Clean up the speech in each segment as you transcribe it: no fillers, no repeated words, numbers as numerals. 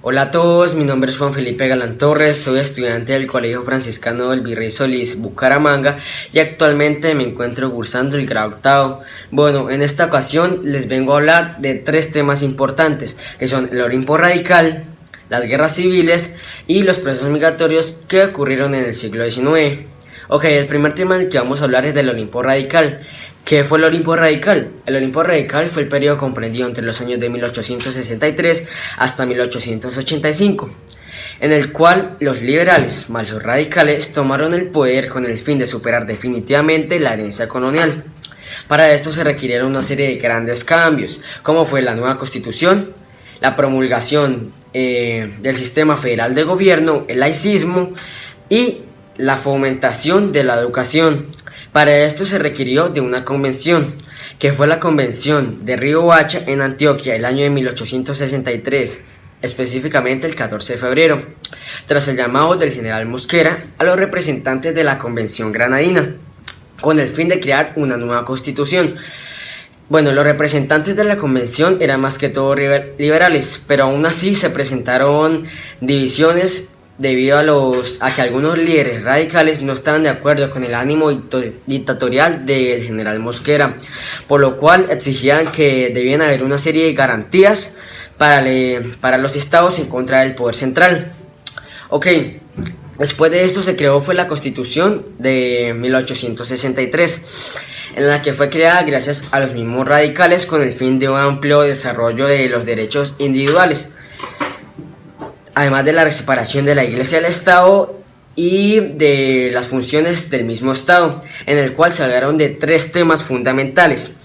Hola a todos, mi nombre es Juan Felipe Galán Torres, soy estudiante del Colegio Franciscano del Virrey Solís, Bucaramanga, y actualmente me encuentro cursando el grado octavo. Bueno, en esta ocasión les vengo a hablar de tres temas importantes, que son el Olimpo Radical, las guerras civiles y los procesos migratorios que ocurrieron en el siglo XIX. Ok, el primer tema del que vamos a hablar es del Olimpo Radical. ¿Qué fue el Olimpo Radical? El Olimpo Radical fue el periodo comprendido entre los años de 1863 hasta 1885, en el cual los liberales más los radicales tomaron el poder con el fin de superar definitivamente la herencia colonial. Para esto se requirieron una serie de grandes cambios, como fue la nueva constitución, la promulgación del sistema federal de gobierno, el laicismo y la fomentación de la educación. Para esto se requirió de una convención, que fue la Convención de Riohacha en Antioquia el año de 1863, específicamente el 14 de febrero, tras el llamado del general Mosquera a los representantes de la Convención Granadina, con el fin de crear una nueva constitución. Bueno, los representantes de la convención eran más que todo liberales, pero aún así se presentaron divisiones debido a que algunos líderes radicales no estaban de acuerdo con el ánimo dictatorial del general Mosquera, por lo cual exigían que debían haber una serie de garantías para los estados en contra del poder central. Ok, después de esto se creó la Constitución de 1863, en la que fue creada gracias a los mismos radicales con el fin de un amplio desarrollo de los derechos individuales, además de la separación de la Iglesia del Estado y de las funciones del mismo Estado, en el cual se hablaron de tres temas fundamentales,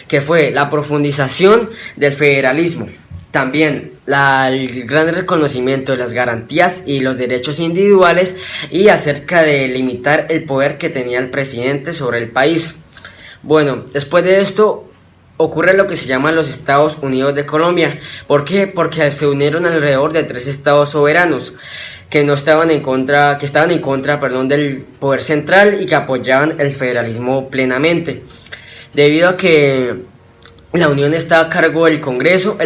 que fue la profundización del federalismo, también el gran reconocimiento de las garantías y los derechos individuales, y acerca de limitar el poder que tenía el presidente sobre el país. Bueno, después de esto ocurre lo que se llama los Estados Unidos de Colombia. ¿Por qué? Porque se unieron alrededor de tres estados soberanos que estaban en contra del poder central y que apoyaban el federalismo plenamente. Debido a que la unión está a cargo del Congreso,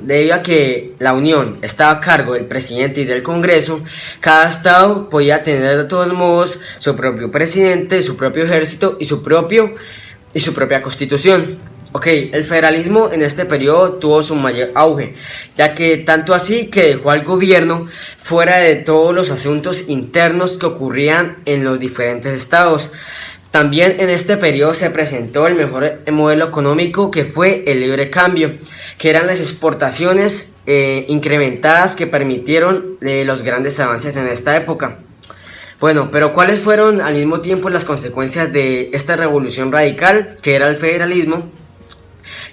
debido a que la unión estaba a cargo del presidente y del Congreso, cada estado podía tener de todos modos su propio presidente, su propio ejército y su propia constitución. Ok, el federalismo en este periodo tuvo su mayor auge, ya que tanto así que dejó al gobierno fuera de todos los asuntos internos que ocurrían en los diferentes estados. También en este periodo se presentó el mejor modelo económico, que fue el libre cambio, que eran las exportaciones incrementadas que permitieron los grandes avances en esta época. Bueno, pero ¿cuáles fueron al mismo tiempo las consecuencias de esta revolución radical, que era el federalismo?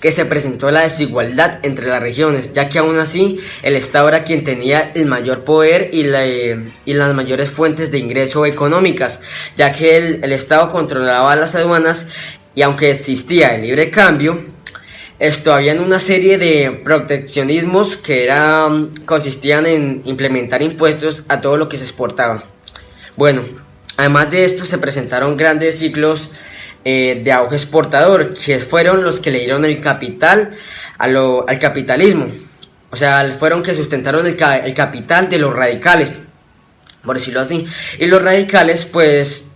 Que se presentó la desigualdad entre las regiones, ya que aún así el Estado era quien tenía el mayor poder y las mayores fuentes de ingreso económicas, ya que el Estado controlaba las aduanas, y aunque existía el libre cambio, habían una serie de proteccionismos que consistían en implementar impuestos a todo lo que se exportaba. Bueno, además de esto se presentaron grandes ciclos de auge exportador, que fueron los que le dieron el capital al capitalismo. O sea, fueron que sustentaron el capital de los radicales, por decirlo así. Y los radicales pues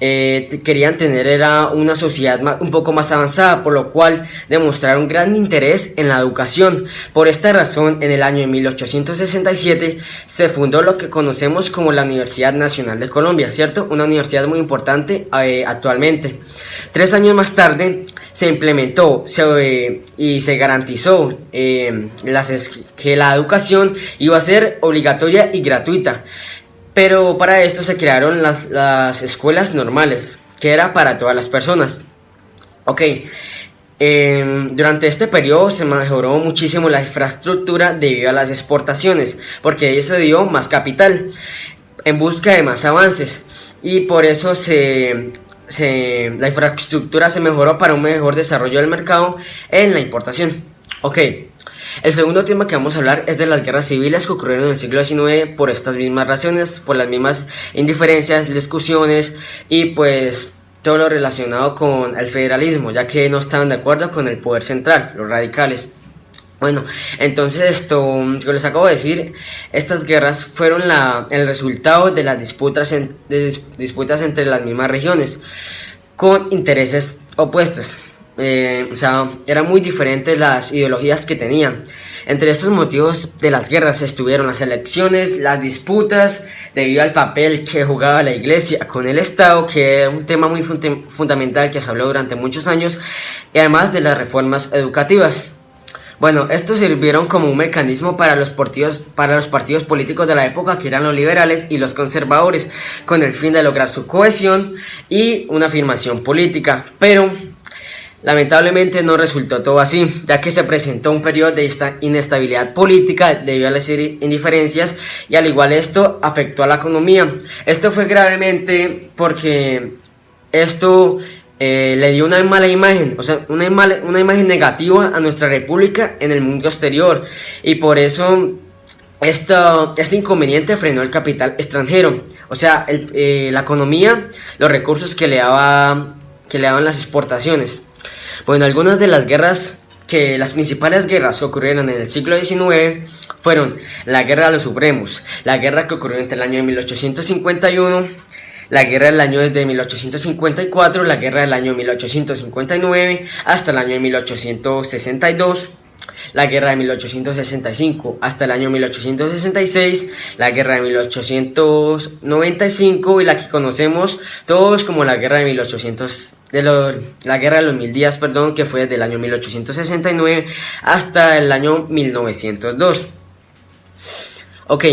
querían tener una sociedad un poco más avanzada, por lo cual demostraron gran interés en la educación. Por esta razón, en el año de 1867 se fundó lo que conocemos como la Universidad Nacional de Colombia, ¿cierto? Una universidad muy importante actualmente. 3 años más tarde se implementó y se garantizó que la educación iba a ser obligatoria y gratuita. Pero para esto se crearon las escuelas normales, que era para todas las personas. Ok, durante este periodo se mejoró muchísimo la infraestructura debido a las exportaciones, porque eso dio más capital en busca de más avances, y por eso la infraestructura se mejoró para un mejor desarrollo del mercado en la importación. Ok. El segundo tema que vamos a hablar es de las guerras civiles que ocurrieron en el siglo XIX por estas mismas razones, por las mismas indiferencias, discusiones y pues todo lo relacionado con el federalismo, ya que no estaban de acuerdo con el poder central, los radicales. Bueno, entonces esto que les acabo de decir, estas guerras fueron el resultado de las disputas entre las mismas regiones, con intereses opuestos. O sea, eran muy diferentes las ideologías que tenían. Entre estos motivos de las guerras estuvieron las elecciones, las disputas, debido al papel que jugaba la iglesia con el Estado, que es un tema muy fundamental que se habló durante muchos años, y además de las reformas educativas. Bueno, estos sirvieron como un mecanismo para los partidos políticos de la época, que eran los liberales y los conservadores, con el fin de lograr su cohesión y una afirmación política. Pero lamentablemente no resultó todo así, ya que se presentó un periodo de inestabilidad política debido a las indiferencias, y al igual esto afectó a la economía. Esto fue gravemente porque esto le dio una mala imagen, o sea, una imagen negativa a nuestra república en el mundo exterior, y por eso este inconveniente frenó el capital extranjero, o sea, la economía, los recursos que le daban las exportaciones. Bueno, algunas de las principales guerras que ocurrieron en el siglo XIX fueron la Guerra de los Supremos, la guerra que ocurrió entre el año de 1851, la guerra del año desde 1854, la guerra del año 1859 hasta el año de 1862, la guerra de 1865 hasta el año 1866, la guerra de 1895 y la que conocemos todos como la guerra de la guerra de los 1000 días, que fue desde el año 1869 hasta el año 1902. Ok,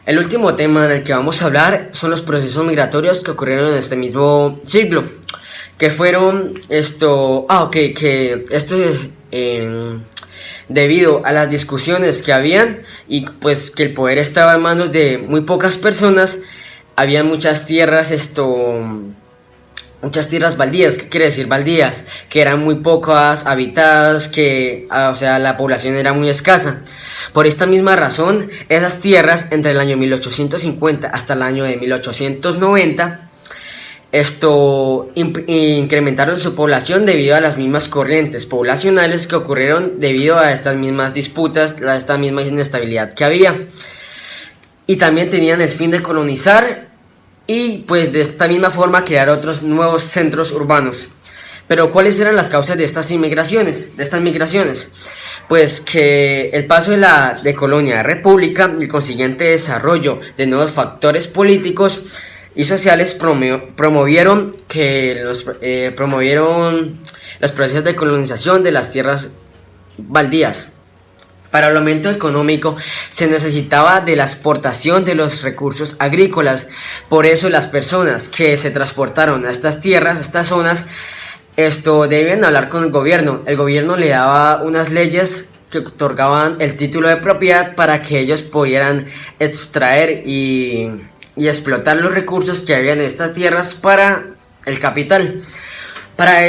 el último tema del que vamos a hablar son los procesos migratorios que ocurrieron en este mismo siglo, que fueron debido a las discusiones que habían y pues que el poder estaba en manos de muy pocas personas. Había muchas tierras baldías. ¿Qué quiere decir baldías? Que eran muy pocas habitadas, o sea, la población era muy escasa. Por esta misma razón, esas tierras entre el año 1850 hasta el año de 1890 incrementaron su población debido a las mismas corrientes poblacionales que ocurrieron debido a estas mismas disputas, a esta misma inestabilidad que había. Y también tenían el fin de colonizar y pues de esta misma forma crear otros nuevos centros urbanos. Pero ¿cuáles eran las causas de estas migraciones? Pues que el paso de colonia a república y el consiguiente desarrollo de nuevos factores políticos y sociales promovieron los procesos de colonización de las tierras baldías. Para el aumento económico se necesitaba de la exportación de los recursos agrícolas. Por eso las personas que se transportaron a estas tierras, a estas zonas, debían hablar con el gobierno. El gobierno le daba unas leyes que otorgaban el título de propiedad para que ellos pudieran extraer y explotar los recursos que había en estas tierras para el capital. Para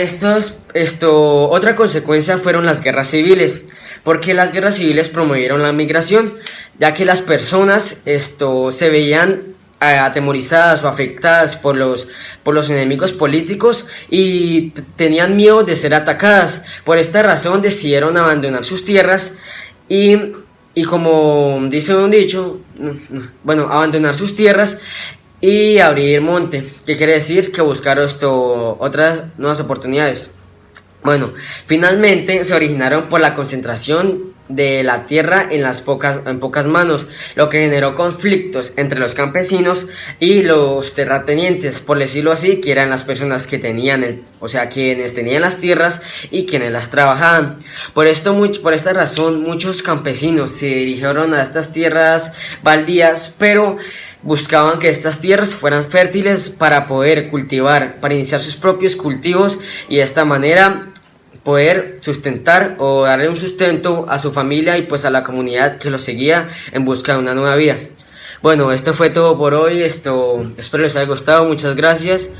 otra consecuencia fueron las guerras civiles, porque las guerras civiles promovieron la migración, ya que las personas se veían atemorizadas o afectadas por los enemigos políticos y tenían miedo de ser atacadas. Por esta razón decidieron abandonar sus tierras y como dice un dicho, abandonar sus tierras y abrir monte, que quiere decir que buscar otras nuevas oportunidades. Bueno, finalmente se originaron por la concentración de la tierra en pocas manos, lo que generó conflictos entre los campesinos y los terratenientes, por decirlo así, que eran las personas que quienes tenían las tierras y quienes las trabajaban. Por esta razón, muchos campesinos se dirigieron a estas tierras baldías, pero buscaban que estas tierras fueran fértiles para poder cultivar, para iniciar sus propios cultivos y de esta manera poder sustentar o darle un sustento a su familia y pues a la comunidad que los seguía en busca de una nueva vida. Bueno, esto fue todo por hoy, espero les haya gustado, muchas gracias.